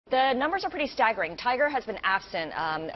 The numbers are pretty staggering. Tiger has been absent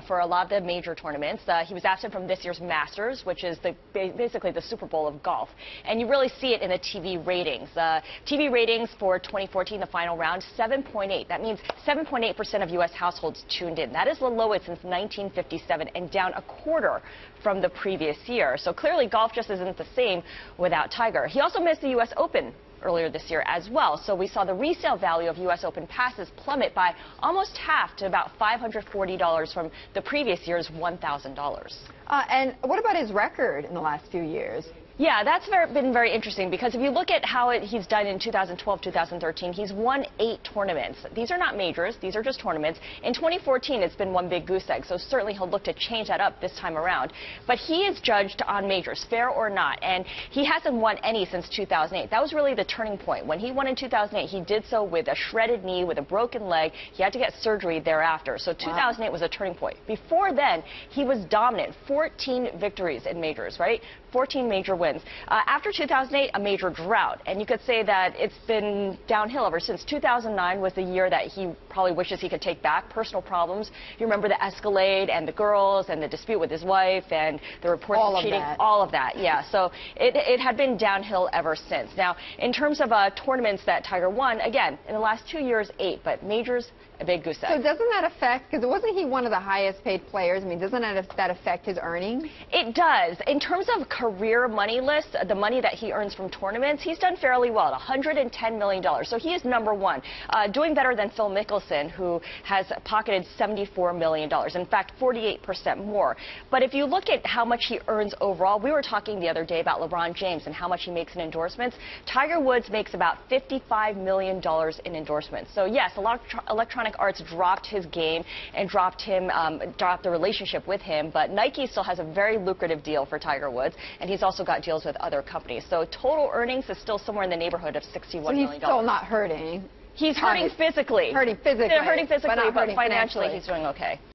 for a lot of the major tournaments. He was absent from this year's Masters, which is basically the Super Bowl of golf. And you really see it in the TV ratings. TV ratings for 2014, the final round, 7.8. That means 7.8% of U.S. households tuned in. That is the lowest since 1957 and down a quarter from the previous year. So clearly golf just isn't the same without Tiger. He also missed the U.S. Open earlier this year as well. So we saw the resale value of U.S. Open passes plummet by almost half to about $540 from the previous year's $1,000. And what about his record in the last few years? Yeah, that's been very interesting because if you look at how he's done in 2012, 2013, he's won 8 tournaments. These are not majors, these are just tournaments. In 2014, it's been one big goose egg, so certainly he'll look to change that up this time around. But he is judged on majors, fair or not, and he hasn't won any since 2008. That was really the turning point. When he won in 2008, he did so with a shredded knee, with a broken leg. He had to get surgery thereafter, so 2008 was a turning point. Before then, he was dominant, 14 victories in majors, right? 14 major wins. After 2008, a major drought, and you could say that it's been downhill ever since. 2009 was the year that he probably wishes he could take back. Personal problems. You remember the Escalade and the girls and the dispute with his wife and the reports of cheating. All of that, yeah. So it had been downhill ever since. Now, in terms of tournaments that Tiger won, again, in the last 2 years, 8, but majors, a big goose egg. So doesn't that affect, because wasn't he one of the highest paid players? I mean, doesn't that affect his earnings? It does. In terms of career money list, the money that he earns from tournaments, he's done fairly well at $110 million. So he is #1, doing better than Phil Mickelson, who has pocketed $74 million. In fact, 48% more. But if you look at how much he earns overall, we were talking the other day about LeBron James and how much he makes in endorsements. Tiger Woods makes about $55 million in endorsements. So yes, Electronic Arts dropped his game and dropped the relationship with him, but Nike still has a very lucrative deal for Tiger Woods, and he's also got deals with other companies. So total earnings is still somewhere in the neighborhood of $61 million. So he's still not hurting. He's hurting physically. Hurting physically. They're hurting physically, but financially he's doing okay.